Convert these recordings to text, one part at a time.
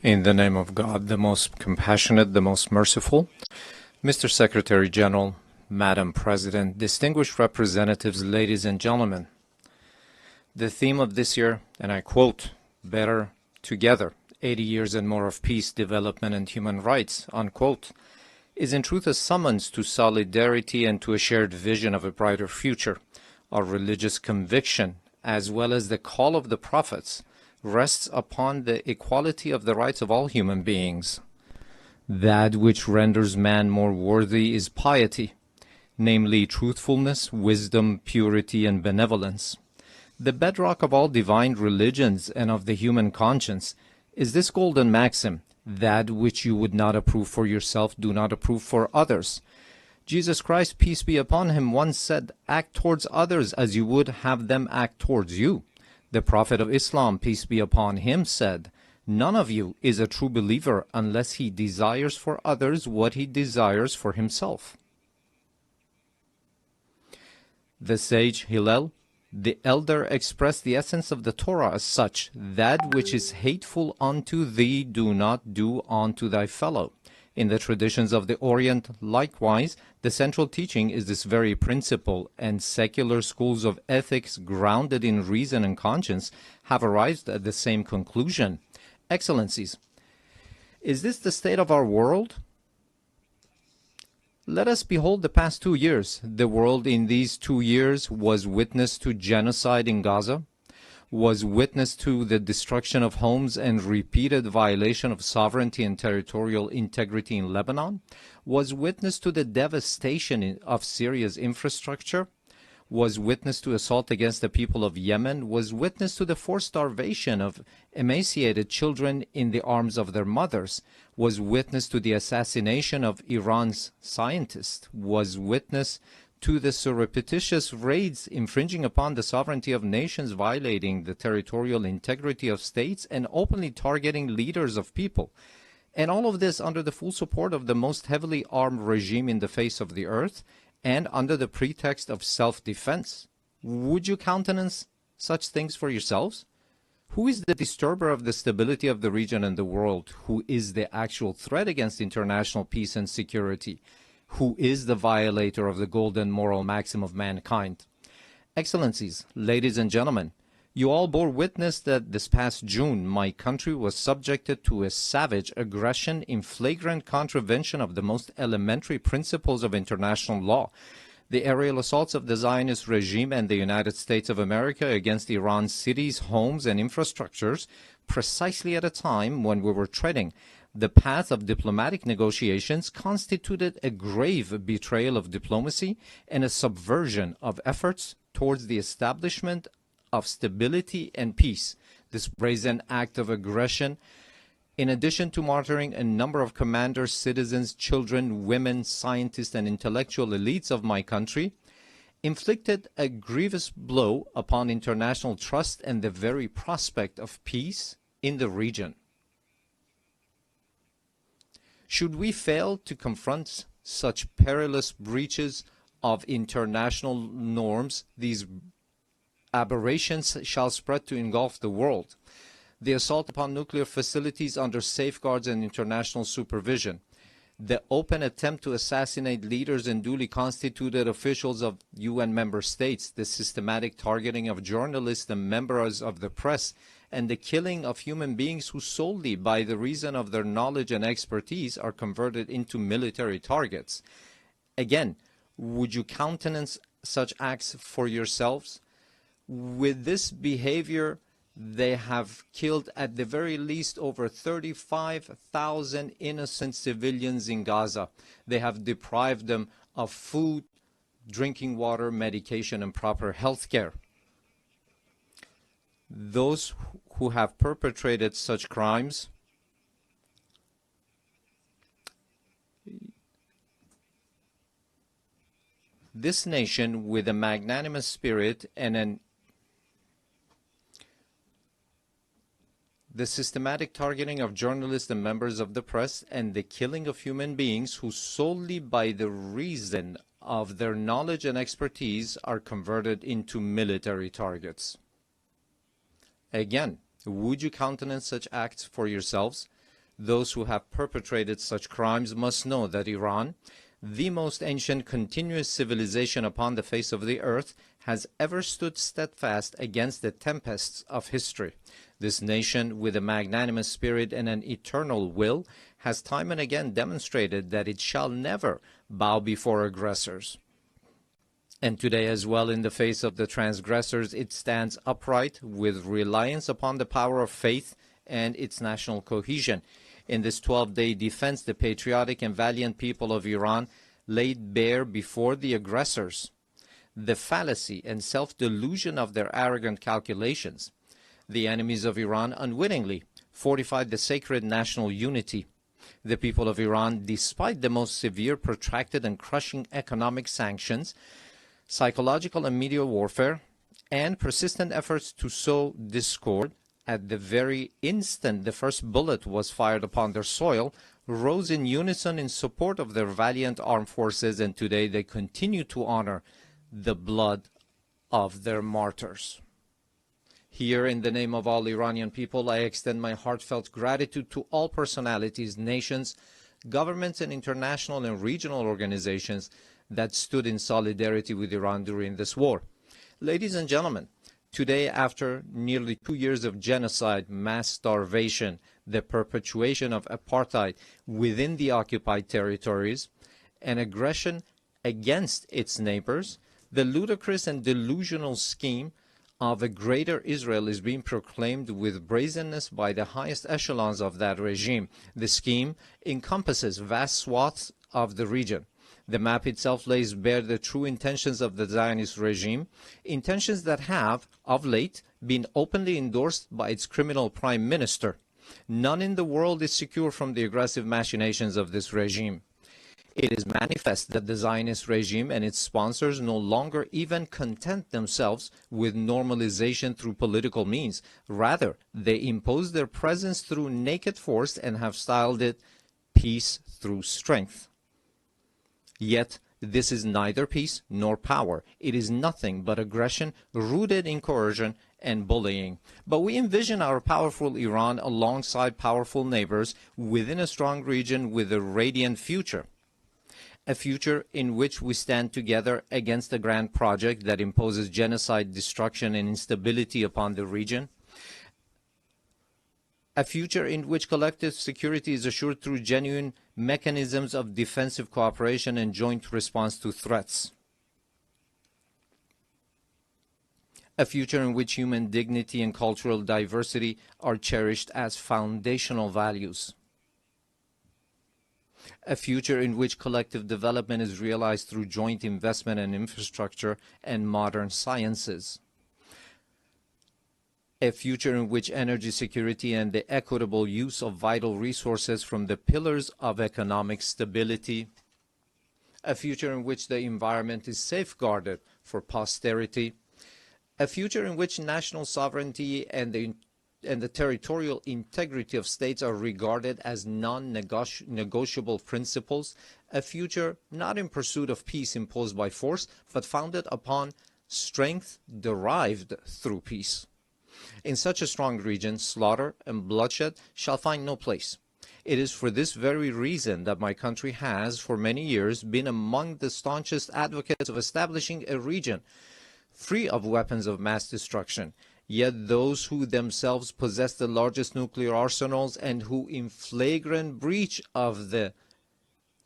In the name of God, the most compassionate, the most merciful, Mr. Secretary General, Madam President, distinguished representatives, ladies and gentlemen, the theme of this year, and I quote, "Better Together, 80 years and more of peace, development, and human rights," unquote, is in truth a summons to solidarity and to a shared vision of a brighter future. Our religious conviction, as well as the call of the prophets, rests upon the equality of the rights of all human beings. That which renders man more worthy is piety, namely truthfulness, wisdom, purity, and benevolence. The bedrock of all divine religions and of the human conscience is this golden maxim: that which you would not approve for yourself, do not approve for others. Jesus Christ, peace be upon him, once said, "Act towards others as you would have them act towards you." The Prophet of Islam, peace be upon him, said, "None of you is a true believer unless he desires for others what he desires for himself." The sage Hillel, the elder, expressed the essence of the Torah as such: "That which is hateful unto thee, do not do unto thy fellow." In the traditions of the Orient, likewise, the central teaching is this very principle, and secular schools of ethics grounded in reason and conscience have arrived at the same conclusion. Excellencies, is this the state of our world? Let us behold the past 2 years. The world in these 2 years was witness to genocide in Gaza, was witness to the destruction of homes and repeated violation of sovereignty and territorial integrity in Lebanon, was witness to the devastation of Syria's infrastructure, was witness to assault against the people of Yemen, was witness to the forced starvation of emaciated children in the arms of their mothers, was witness to the assassination of Iran's scientists, was witness to the surreptitious raids infringing upon the sovereignty of nations, violating the territorial integrity of states, and openly targeting leaders of people. And all of this under the full support of the most heavily armed regime in the face of the earth, and under the pretext of self-defense. Would you countenance such things for yourselves? Who is the disturber of the stability of the region and the world? Who is the actual threat against international peace and security? Who is the violator of the golden moral maxim of mankind? Excellencies, ladies and gentlemen, you all bore witness that this past June my country was subjected to a savage aggression in flagrant contravention of the most elementary principles of international law. The aerial assaults of the Zionist regime and the United States of America against Iran's cities, homes, and infrastructures, precisely at a time when we were treading the path of diplomatic negotiations, constituted a grave betrayal of diplomacy and a subversion of efforts towards the establishment of stability and peace. This brazen act of aggression, in addition to martyring a number of commanders, citizens, children, women, scientists, and intellectual elites of my country, inflicted a grievous blow upon international trust and the very prospect of peace in the region. Should we fail to confront such perilous breaches of international norms, these aberrations shall spread to engulf the world. The assault upon nuclear facilities under safeguards and international supervision, the open attempt to assassinate leaders and duly constituted officials of UN member states, the systematic targeting of journalists and members of the press, and the killing of human beings who solely by the reason of their knowledge and expertise are converted into military targets. Again, would you countenance such acts for yourselves? With this behavior, they have killed at the very least over 35,000 innocent civilians in Gaza. They have deprived them of food, drinking water, medication, and proper health care. Those who have perpetrated such crimes this nation, with a magnanimous spirit and the systematic targeting of journalists and members of the press, and the killing of human beings who solely by the reason of their knowledge and expertise are converted into military targets. Again, would you countenance such acts for yourselves? Those who have perpetrated such crimes must know that Iran, the most ancient continuous civilization upon the face of the earth, has ever stood steadfast against the tempests of history. This nation, with a magnanimous spirit and an eternal will, has time and again demonstrated that it shall never bow before aggressors. And today as well, in the face of the transgressors, it stands upright with reliance upon the power of faith and its national cohesion. In this 12-day defense, the patriotic and valiant people of Iran laid bare before the aggressors the fallacy and self-delusion of their arrogant calculations. The enemies of Iran unwittingly fortified the sacred national unity. The people of Iran, despite the most severe, protracted, and crushing economic sanctions, psychological and media warfare, and persistent efforts to sow discord, at the very instant the first bullet was fired upon their soil, rose in unison in support of their valiant armed forces, and today they continue to honor the blood of their martyrs. Here, in the name of all Iranian people, I extend my heartfelt gratitude to all personalities, nations, governments, and international and regional organizations that stood in solidarity with Iran during this war. Ladies and gentlemen, today, after nearly 2 years of genocide, mass starvation, the perpetuation of apartheid within the occupied territories, and aggression against its neighbors, the ludicrous and delusional scheme of a greater Israel is being proclaimed with brazenness by the highest echelons of that regime. The scheme encompasses vast swaths of the region. The map itself lays bare the true intentions of the Zionist regime, intentions that have, of late, been openly endorsed by its criminal prime minister. None in the world is secure from the aggressive machinations of this regime. It is manifest that the Zionist regime and its sponsors no longer even content themselves with normalization through political means. Rather, they impose their presence through naked force and have styled it peace through strength. Yet, this is neither peace nor power. It is nothing but aggression rooted in coercion and bullying. But we envision our powerful Iran alongside powerful neighbors within a strong region with a radiant future. A future in which we stand together against a grand project that imposes genocide, destruction, and instability upon the region. A future in which collective security is assured through genuine mechanisms of defensive cooperation and joint response to threats. A future in which human dignity and cultural diversity are cherished as foundational values. A future in which collective development is realized through joint investment in infrastructure and modern sciences. A future in which energy security and the equitable use of vital resources from the pillars of economic stability. A future in which the environment is safeguarded for posterity. A future in which national sovereignty and the territorial integrity of states are regarded as non-negotiable principles, a future not in pursuit of peace imposed by force, but founded upon strength derived through peace. In such a strong region, slaughter and bloodshed shall find no place. It is for this very reason that my country has, for many years, been among the staunchest advocates of establishing a region free of weapons of mass destruction. Yet those who themselves possess the largest nuclear arsenals and who in flagrant breach of the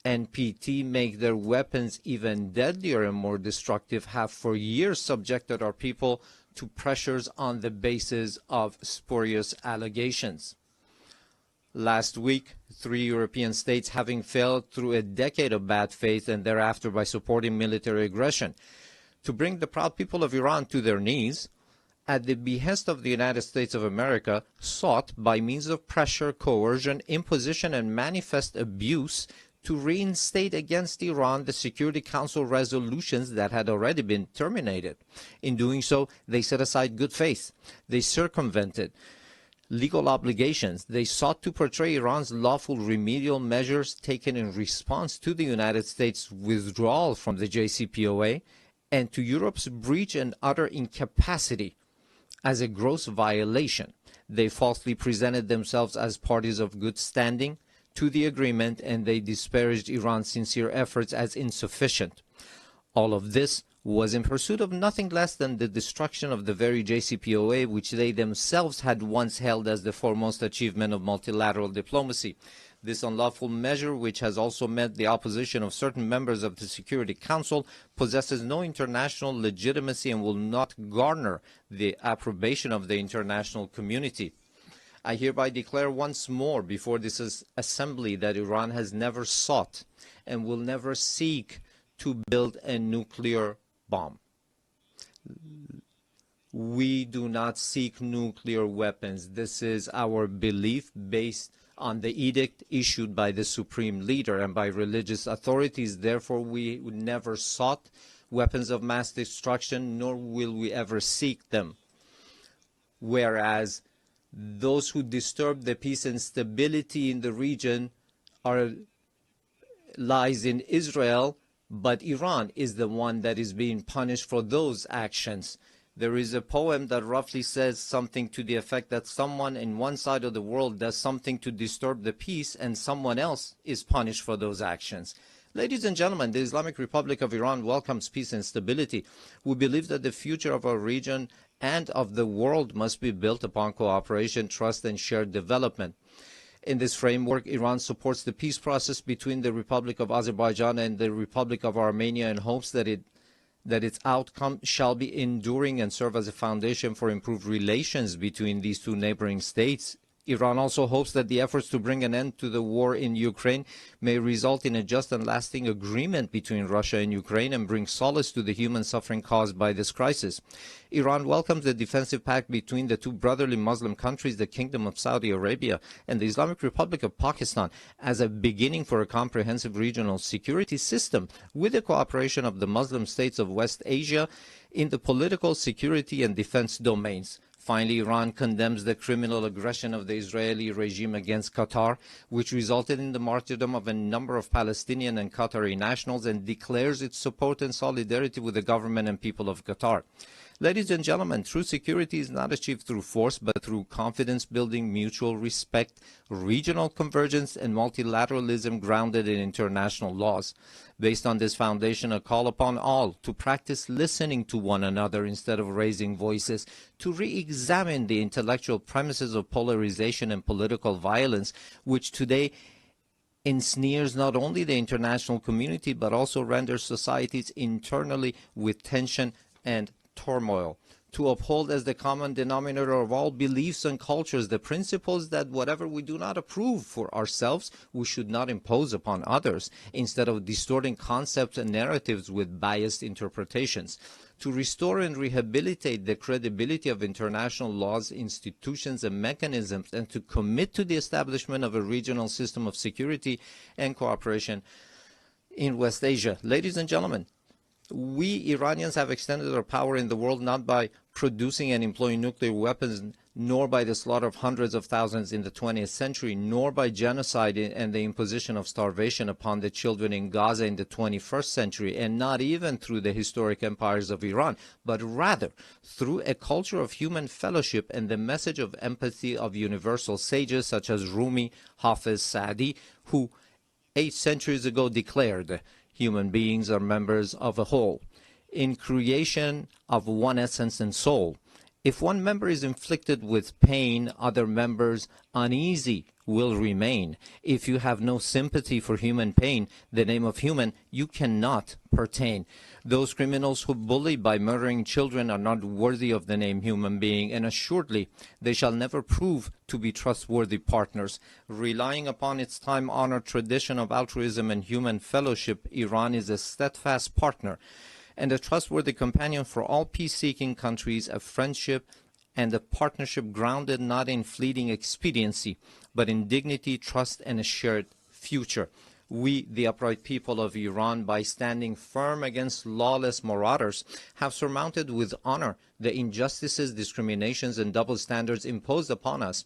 NPT make their weapons even deadlier and more destructive have for years subjected our people to pressures on the basis of spurious allegations. Last week, 3 European states, having failed through a decade of bad faith and thereafter by supporting military aggression to bring the proud people of Iran to their knees, at the behest of the United States of America, sought by means of pressure, coercion, imposition, and manifest abuse to reinstate against Iran the Security Council resolutions that had already been terminated. In doing so, they set aside good faith. They circumvented legal obligations. They sought to portray Iran's lawful remedial measures taken in response to the United States' withdrawal from the JCPOA and to Europe's breach and utter incapacity as a gross violation. They falsely presented themselves as parties of good standing to the agreement, and they disparaged Iran's sincere efforts as insufficient. All of this was in pursuit of nothing less than the destruction of the very JCPOA, which they themselves had once held as the foremost achievement of multilateral diplomacy. This unlawful measure, which has also met the opposition of certain members of the Security Council, possesses no international legitimacy and will not garner the approbation of the international community. I hereby declare once more before this assembly that Iran has never sought and will never seek to build a nuclear bomb. We do not seek nuclear weapons. This is our belief based on the edict issued by the supreme leader and by religious authorities. Therefore, we never sought weapons of mass destruction, nor will we ever seek them. Whereas those who disturb the peace and stability in the region lies in Israel, but Iran is the one that is being punished for those actions. There is a poem that roughly says something to the effect that someone in one side of the world does something to disturb the peace and someone else is punished for those actions. Ladies and gentlemen, the Islamic Republic of Iran welcomes peace and stability. We believe that the future of our region and of the world must be built upon cooperation, trust, and shared development. In this framework, Iran supports the peace process between the Republic of Azerbaijan and the Republic of Armenia and hopes that its outcome shall be enduring and serve as a foundation for improved relations between these two neighboring states. Iran also hopes that the efforts to bring an end to the war in Ukraine may result in a just and lasting agreement between Russia and Ukraine and bring solace to the human suffering caused by this crisis. Iran welcomes the defensive pact between the two brotherly Muslim countries, the Kingdom of Saudi Arabia and the Islamic Republic of Pakistan, as a beginning for a comprehensive regional security system with the cooperation of the Muslim states of West Asia in the political, security, and defense domains. Finally, Iran condemns the criminal aggression of the Israeli regime against Qatar, which resulted in the martyrdom of a number of Palestinian and Qatari nationals, and declares its support and solidarity with the government and people of Qatar. Ladies and gentlemen, true security is not achieved through force, but through confidence building, mutual respect, regional convergence, and multilateralism grounded in international laws. Based on this foundation, a call upon all to practice listening to one another instead of raising voices, to re-examine the intellectual premises of polarization and political violence, which today ensnares not only the international community, but also renders societies internally with tension and turmoil. To uphold as the common denominator of all beliefs and cultures the principles that whatever we do not approve for ourselves, we should not impose upon others, instead of distorting concepts and narratives with biased interpretations. To restore and rehabilitate the credibility of international laws, institutions, and mechanisms, and to commit to the establishment of a regional system of security and cooperation in West Asia. Ladies and gentlemen, we Iranians have extended our power in the world not by producing and employing nuclear weapons, nor by the slaughter of hundreds of thousands in the 20th century, nor by genocide and the imposition of starvation upon the children in Gaza in the 21st century, and not even through the historic empires of Iran, but rather through a culture of human fellowship and the message of empathy of universal sages such as Rumi, Hafiz, Saadi, who 8 centuries ago declared, "Human beings are members of a whole, in creation of one essence and soul. If one member is inflicted with pain, other members uneasy will remain. If you have no sympathy for human pain, the name of human you cannot pertain. Those criminals who bully by murdering children are not worthy of the name human being, and assuredly they shall never prove to be trustworthy partners." Relying upon its time-honored tradition of altruism and human fellowship, Iran is a steadfast partner and a trustworthy companion for all peace-seeking countries, a friendship and a partnership grounded not in fleeting expediency, but in dignity, trust, and a shared future. We, the upright people of Iran, by standing firm against lawless marauders, have surmounted with honor the injustices, discriminations, and double standards imposed upon us.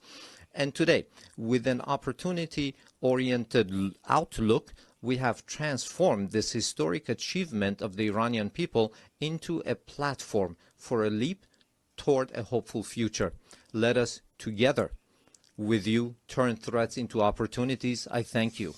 And today, with an opportunity-oriented outlook, we have transformed this historic achievement of the Iranian people into a platform for a leap toward a hopeful future. Let us together with you turn threats into opportunities. I thank you.